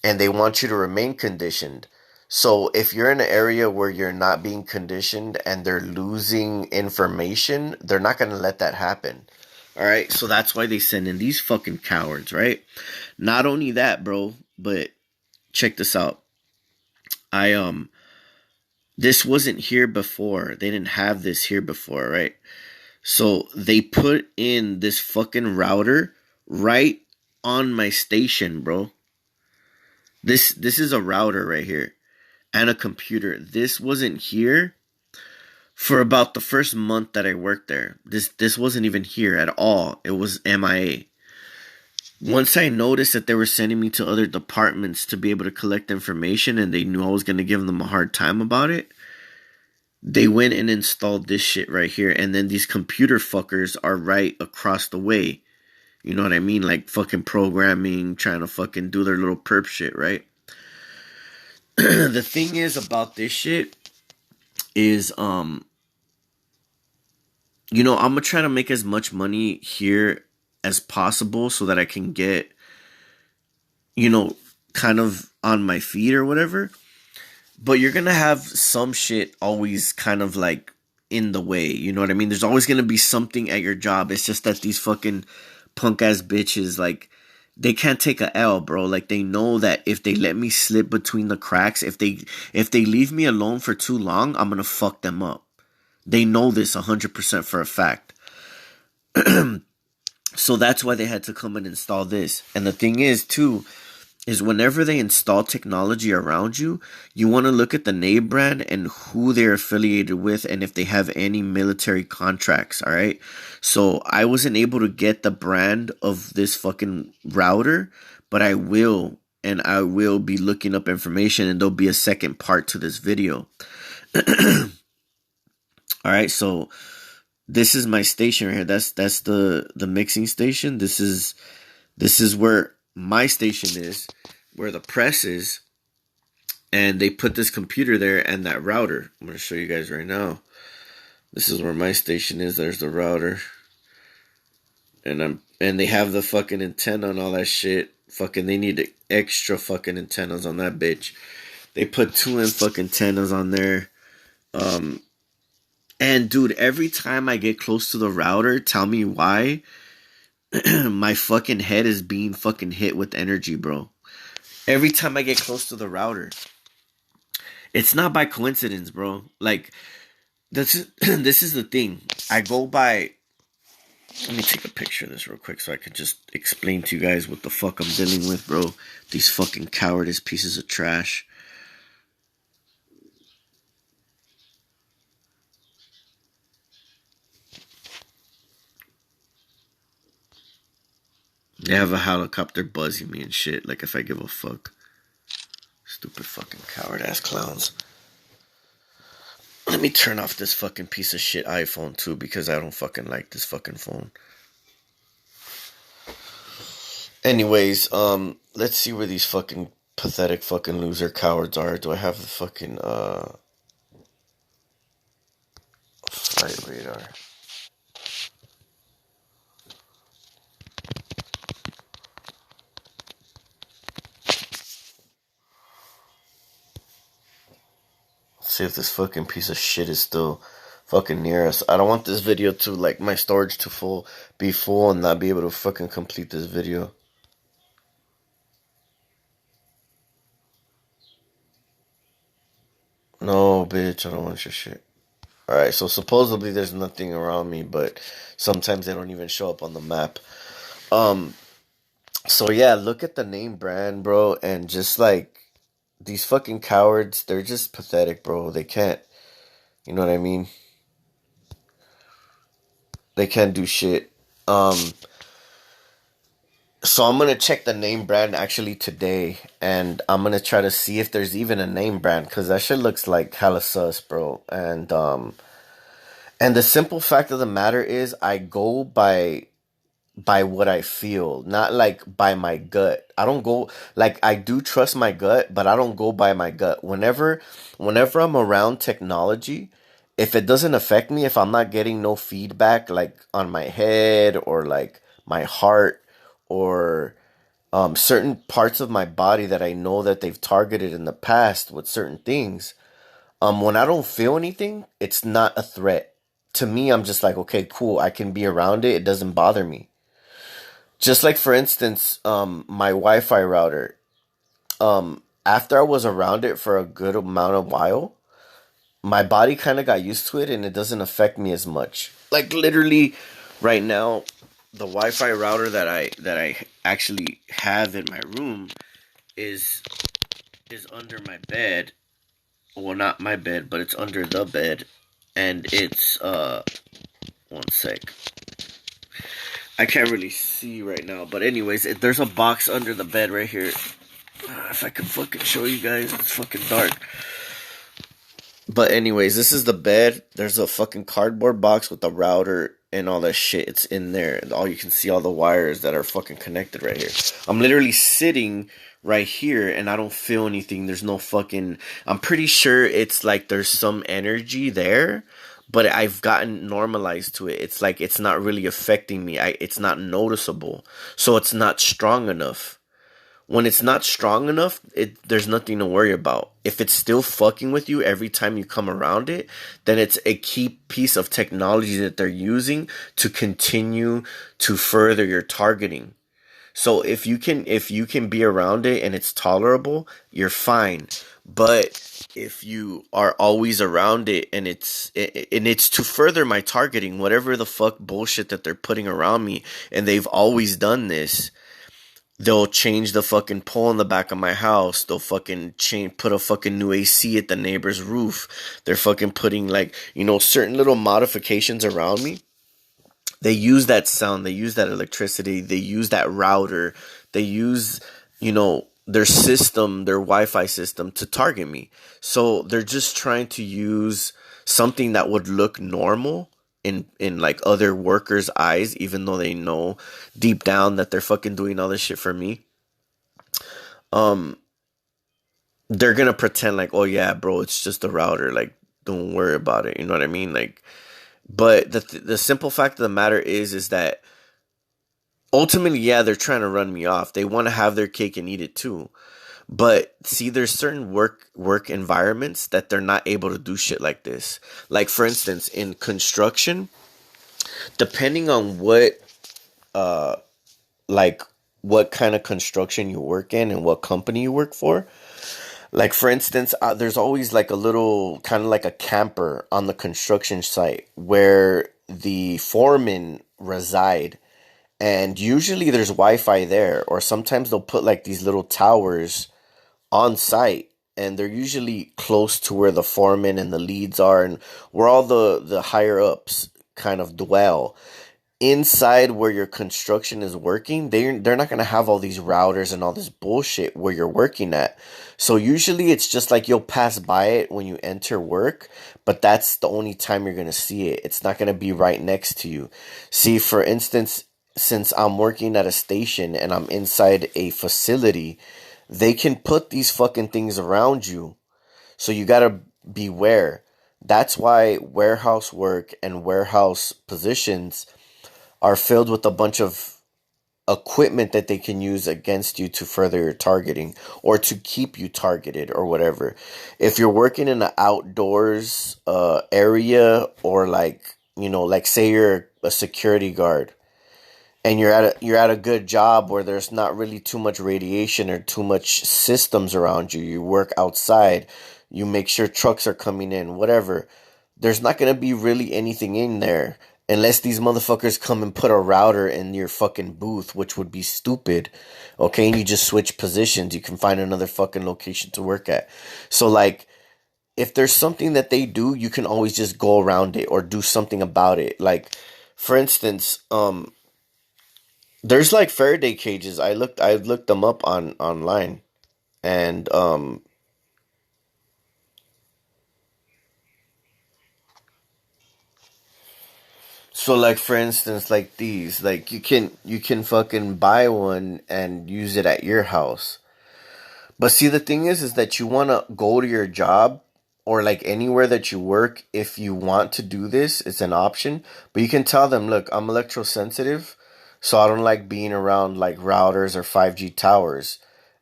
and they want you to remain conditioned. So if you're in an area where you're not being conditioned and they're losing information, they're not going to let that happen. All right, so that's why they send in these fucking cowards, right? Not only that, bro, but check this out. I this wasn't here before. They didn't have this here before, right? So they put in this fucking router right on my station, bro. This is a router right here and a computer. This wasn't here for about the first month that I worked there. This wasn't even here at all. It was MIA. Once I noticed that they were sending me to other departments to be able to collect information and they knew I was going to give them a hard time about it, they went and installed this shit right here. And then these computer fuckers are right across the way. You know what I mean? Like fucking programming, trying to fucking do their little perp shit, right? The thing is about this shit is, you know, I'm gonna try to make as much money here as possible so that I can get, you know, kind of on my feet or whatever. But you're gonna have some shit always kind of like in the way. You know what I mean? There's always gonna be something at your job. It's just that these fucking punk ass bitches, like, they can't take a L, bro. Like, they know that if they let me slip between the cracks, if they leave me alone for too long, I'm gonna fuck them up. They know this 100% for a fact. So that's why they had to come and install this. And the thing is, too, is whenever they install technology around you, you want to look at the name brand and who they're affiliated with and if they have any military contracts, all right? So I wasn't able to get the brand of this fucking router, but I will, and I will be looking up information, and there'll be a second part to this video. All right, so this is my station right here. That's the mixing station. This is where my station is, where the press is, and they put this computer there and that router. I'm gonna show you guys right now. This is where my station is. There's the router, and they have the fucking antenna and all that shit. Fucking, they need extra fucking antennas on that bitch. They put 2 fucking antennas on there. And dude, every time I get close to the router, tell me why, my fucking head is being fucking hit with energy, bro. Every time I get close to the router. It's not by coincidence, bro. Like, this is the thing. I go by... Let me take a picture of this real quick so I can just explain to you guys what the fuck I'm dealing with, bro. These fucking cowardice pieces of trash. They have a helicopter buzzing me and shit, like if I give a fuck. Stupid fucking coward ass clowns. Let me turn off this fucking piece of shit iPhone too, because I don't fucking like this fucking phone. Anyways, let's see where these fucking pathetic fucking loser cowards are. Do I have the fucking flight radar? See if this fucking piece of shit is still fucking near us. I don't want this video to, like, my storage to be full and not be able to fucking complete this video. No, bitch, I don't want your shit. Alright, so supposedly there's nothing around me, but sometimes they don't even show up on the map. So yeah, look at the name brand, bro, and just like, these fucking cowards, they're just pathetic, bro. They can't, you know what I mean? They can't do shit. So I'm gonna check the name brand actually today, and I'm gonna try to see if there's even a name brand, because that shit looks like hella sus, bro. And the simple fact of the matter is, I go by what I feel, not like by my gut. I don't go, like, I do trust my gut, but I don't go by my gut. Whenever I'm around technology, if it doesn't affect me, if I'm not getting no feedback like on my head or like my heart, or certain parts of my body that I know that they've targeted in the past with certain things. When I don't feel anything, it's not a threat. To me, I'm just like, okay, cool. I can be around it. It doesn't bother me. Just like, for instance, my Wi-Fi router. After I was around it for a good amount of while, my body kind of got used to it and it doesn't affect me as much. Like literally right now, the Wi-Fi router that I actually have in my room is is under my bed. Well, not my bed, but it's under the bed, and it's one sec. I can't really see right now, but anyways, there's a box under the bed right here. If I can fucking show you guys, it's fucking dark. But anyways, this is the bed. There's a fucking cardboard box with the router and all that shit. It's in there. And all you can see all the wires that are fucking connected right here. I'm literally sitting right here and I don't feel anything. There's no fucking... I'm pretty sure it's like there's some energy there, but I've gotten normalized to it. It's like it's not really affecting me. It's not noticeable. So it's not strong enough. When it's not strong enough, there's nothing to worry about. If it's still fucking with you every time you come around it, then it's a key piece of technology that they're using to continue to further your targeting. So if you can be around it and it's tolerable, you're fine. But if you are always around it and it's to further my targeting, whatever the fuck bullshit that they're putting around me, and they've always done this. They'll change the fucking pole in the back of my house. They'll fucking put a fucking new AC at the neighbor's roof. They're fucking putting like, certain little modifications around me. They use that sound. They use that electricity. They use that router. They use, their system, their Wi-Fi system to target me. So they're just trying to use something that would look normal in like other workers' eyes, even though they know deep down that they're fucking doing all this shit for me. They're gonna pretend like, oh yeah, bro, it's just a router. Like, don't worry about it. You know what I mean? Like, but the simple fact of the matter is that ultimately, yeah, they're trying to run me off. They want to have their cake and eat it too. But see, there's certain work environments that they're not able to do shit like this. Like, for instance, in construction, depending on what kind of construction you work in and what company you work for. Like, for instance, there's always like a little kind of like a camper on the construction site where the foremen reside. And usually there's Wi-Fi there, or sometimes they'll put like these little towers on site, and they're usually close to where the foreman and the leads are and where all the higher ups kind of dwell. Inside where your construction is working, they're not going to have all these routers and all this bullshit where you're working at. So usually it's just like you'll pass by it when you enter work, but that's the only time you're going to see it. It's not going to be right next to you. See, for instance, since I'm working at a station and I'm inside a facility, they can put these fucking things around you. So you gotta beware. That's why warehouse work and warehouse positions are filled with a bunch of equipment that they can use against you to further your targeting or to keep you targeted or whatever. If you're working in an outdoors area, or like, like say you're a security guard, and you're at a good job where there's not really too much radiation or too much systems around you. You work outside, you make sure trucks are coming in, whatever. There's not going to be really anything in there unless these motherfuckers come and put a router in your fucking booth, which would be stupid. Okay, and you just switch positions. You can find another fucking location to work at. So like, if there's something that they do, you can always just go around it or do something about it. Like, for instance, there's like Faraday cages. I looked them up online, and so like, for instance, like these, like you can fucking buy one and use it at your house. But see, the thing is that you want to go to your job or like anywhere that you work. If you want to do this, it's an option. But you can tell them, look, I'm electrosensitive. So I don't like being around like routers or 5G towers.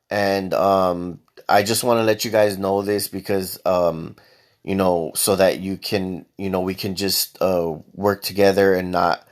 And I just want to let you guys know this because so that you can, we can just work together and not,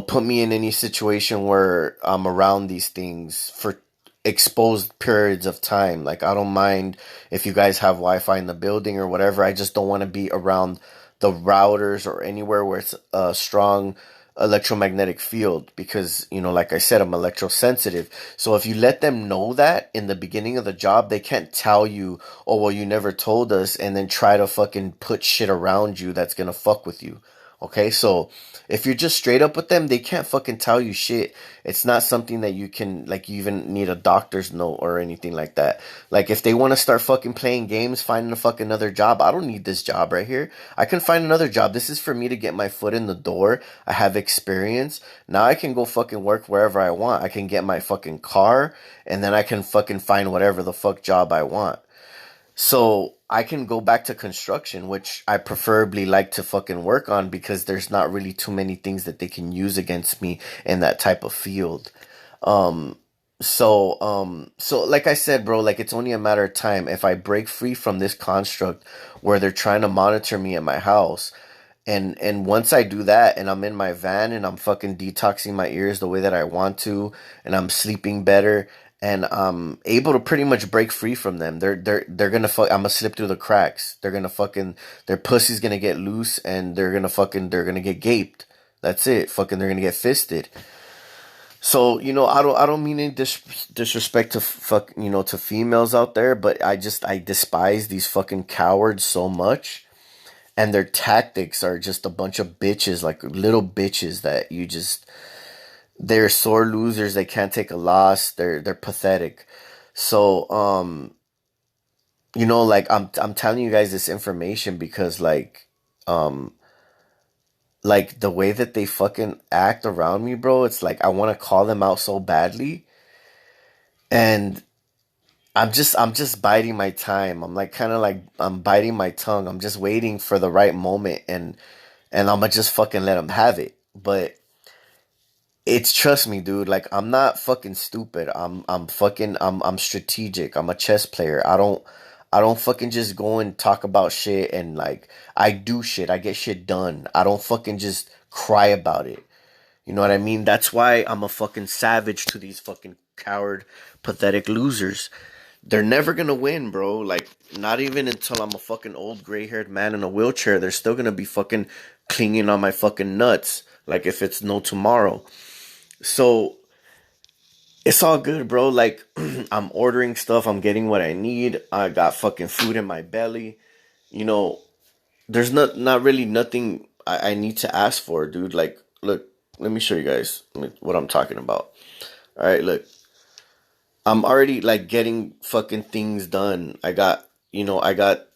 put me in any situation where I'm around these things for exposed periods of time. Like, I don't mind if you guys have Wi-Fi in the building or whatever. I just don't want to be around the routers or anywhere where it's a strong electromagnetic field because, like I said, I'm electrosensitive. So if you let them know that in the beginning of the job, they can't tell you, oh, well, you never told us, and then try to fucking put shit around you that's gonna fuck with you. Okay, so if you're just straight up with them, they can't fucking tell you shit. It's not something that you can, like, you even need a doctor's note or anything like that. Like, if they want to start fucking playing games, finding a fucking another job, I don't need this job right here. I can find another job. This is for me to get my foot in the door. I have experience. Now I can go fucking work wherever I want. I can get my fucking car, and then I can fucking find whatever the fuck job I want. So I can go back to construction, which I preferably like to fucking work on because there's not really too many things that they can use against me in that type of field. Um, so like I said, bro, like it's only a matter of time if I break free from this construct where they're trying to monitor me at my house. And once I do that and I'm in my van and I'm fucking detoxing my ears the way that I want to and I'm sleeping better and I'm able to pretty much break free from them. They're gonna fuck I'm gonna slip through the cracks. They're gonna fucking their pussy's gonna get loose and they're gonna get gaped. That's it. Fucking they're gonna get fisted. So, I don't mean any disrespect to to females out there, but I despise these fucking cowards so much, and their tactics are just a bunch of bitches, like little bitches that they're sore losers. They can't take a loss. They're pathetic. So, like I'm telling you guys this information because um like the way that they fucking act around me, bro, it's like I want to call them out so badly. And I'm just biting my time. I'm like kind of like I'm biting my tongue. I'm just waiting for the right moment and I'm gonna just fucking let them have it. But it's trust me, dude. Like I'm not fucking stupid. I'm strategic. I'm a chess player. I don't fucking just go and talk about shit and like I do shit. I get shit done. I don't fucking just cry about it. You know what I mean? That's why I'm a fucking savage to these fucking coward, pathetic losers. They're never gonna win, bro. Like, not even until I'm a fucking old gray haired man in a wheelchair. They're still gonna be fucking clinging on my fucking nuts. Like, if it's no tomorrow. So, it's all good, bro. Like, I'm ordering stuff. I'm getting what I need. I got fucking food in my belly. You know, there's not really nothing I need to ask for, dude. Like, look, let me show you guys what I'm talking about. All right, look. I'm already like getting fucking things done. I got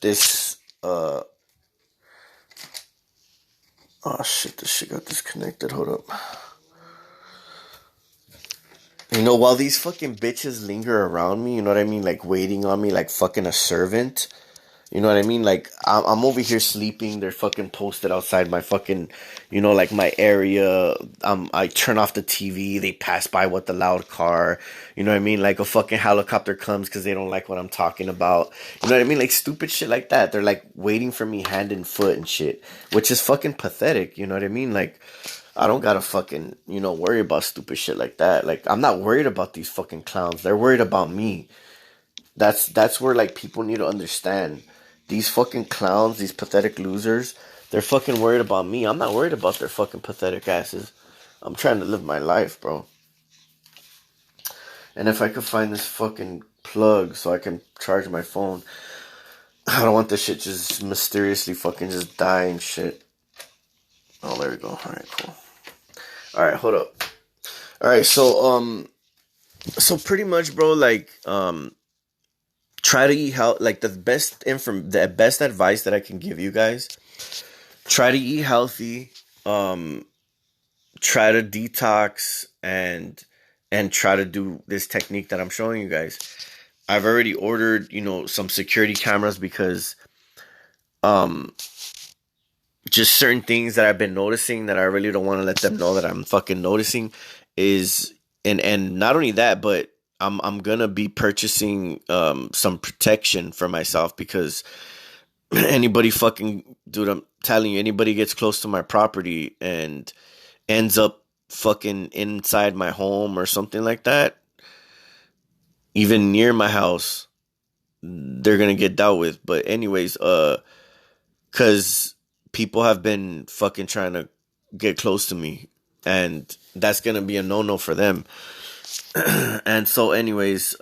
this oh shit, this shit got disconnected. Hold up. While these fucking bitches linger around me, you know what I mean? Like waiting on me like fucking a servant. You know what I mean? Like I'm over here sleeping. They're fucking posted outside my fucking, like my area. I turn off the TV. They pass by with the loud car. You know what I mean? Like a fucking helicopter comes because they don't like what I'm talking about. You know what I mean? Like stupid shit like that. They're like waiting for me hand and foot and shit, which is fucking pathetic. You know what I mean? Like I don't gotta fucking worry about stupid shit like that. Like I'm not worried about these fucking clowns. They're worried about me. That's where like people need to understand. These fucking clowns, these pathetic losers, they're fucking worried about me. I'm not worried about their fucking pathetic asses. I'm trying to live my life, bro. And if I could find this fucking plug so I can charge my phone, I don't want this shit just mysteriously fucking just die and shit. Oh, there we go. Alright, cool. Alright, hold up. Alright, so pretty much, bro, like, try to eat health. Like the best advice that I can give you guys. Try to eat healthy. Um, Try to detox and try to do this technique that I'm showing you guys. I've already ordered, some security cameras because, um, just certain things that I've been noticing that I really don't want to let them know that I'm fucking noticing is, and not only that, but I'm gonna be purchasing some protection for myself because anybody fucking, dude, I'm telling you, anybody gets close to my property and ends up fucking inside my home or something like that, even near my house, they're gonna get dealt with. But anyways, cause people have been fucking trying to get close to me, and that's gonna be a no-no for them. And so anyways,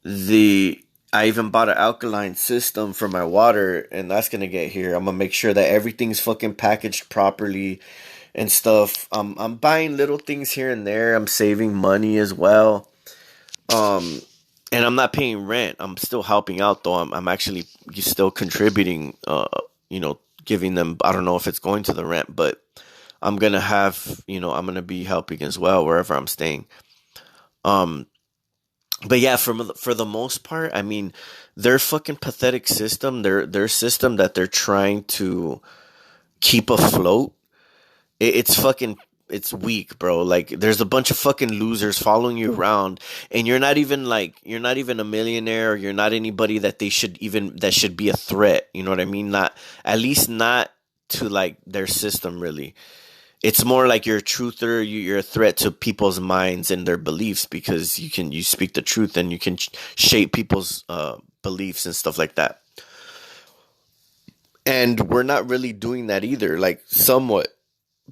the I even bought an alkaline system for my water, and that's gonna get here. I'm gonna make sure that everything's fucking packaged properly and stuff. I'm buying little things here and there. I'm saving money as well. Um, and I'm not paying rent. I'm still helping out though. I'm actually still contributing. Giving them. I don't know if it's going to the rent, but I'm gonna have. I'm gonna be helping as well wherever I'm staying. Um, but yeah, for the most part, I mean, their fucking pathetic system, their system that they're trying to keep afloat, it's fucking, it's weak, bro. Like there's a bunch of fucking losers following you around, and you're not even a millionaire, or you're not anybody that that should be a threat. You know what I mean? Not, at least not to like their system really. It's more like you're a truther. You're a threat to people's minds and their beliefs because you speak the truth and you can shape people's beliefs and stuff like that. And we're not really doing that either, like somewhat,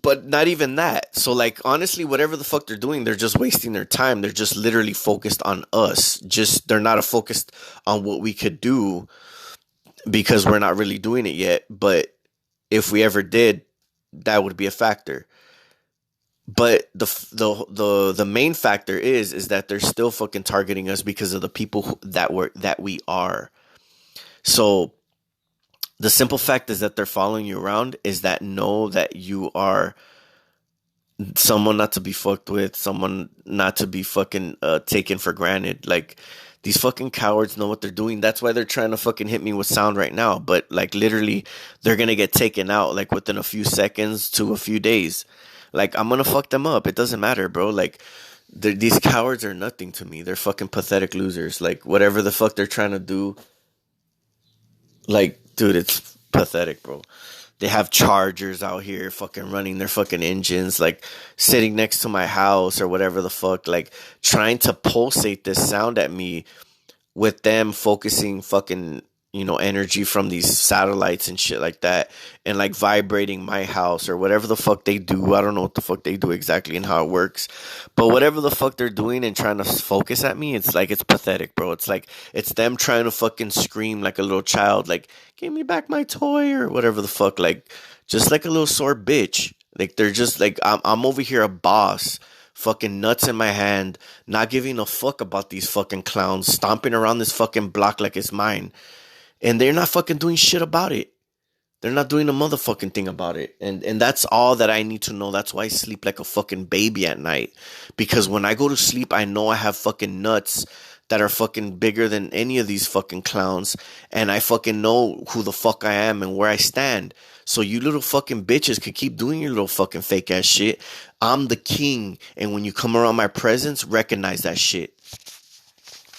but not even that. So like honestly, whatever the fuck they're doing, they're just wasting their time. They're just literally focused on us. Just they're not focused on what we could do because we're not really doing it yet. But if we ever did, that would be a factor. But the main factor is that they're still fucking targeting us because of the people that we are. So the simple fact is that they're following you around is that know that you are someone not to be fucked with, someone not to be fucking taken for granted. Like these fucking cowards know what they're doing. That's why they're trying to fucking hit me with sound right now. But like literally, they're gonna get taken out like within a few seconds to a few days. Like I'm gonna fuck them up. It doesn't matter, bro. Like these cowards are nothing to me. They're fucking pathetic losers. Like whatever the fuck they're trying to do, like dude, it's pathetic, bro. They have chargers out here fucking running their fucking engines, like sitting next to my house or whatever the fuck, like trying to pulsate this sound at me with them focusing fucking, energy from these satellites and shit like that, and like vibrating my house or whatever the fuck they do. I don't know what the fuck they do exactly and how it works, but whatever the fuck they're doing and trying to focus at me, it's like, it's pathetic, bro. It's like, it's them trying to fucking scream like a little child, like, give me back my toy or whatever the fuck, like, just like a little sore bitch. Like, they're just like, I'm over here a boss, fucking nuts in my hand, not giving a fuck about these fucking clowns stomping around this fucking block like it's mine. And they're not fucking doing shit about it. They're not doing a motherfucking thing about it. And that's all that I need to know. That's why I sleep like a fucking baby at night. Because when I go to sleep, I know I have fucking nuts that are fucking bigger than any of these fucking clowns. And I fucking know who the fuck I am and where I stand. So you little fucking bitches could keep doing your little fucking fake ass shit. I'm the king. And when you come around my presence, recognize that shit.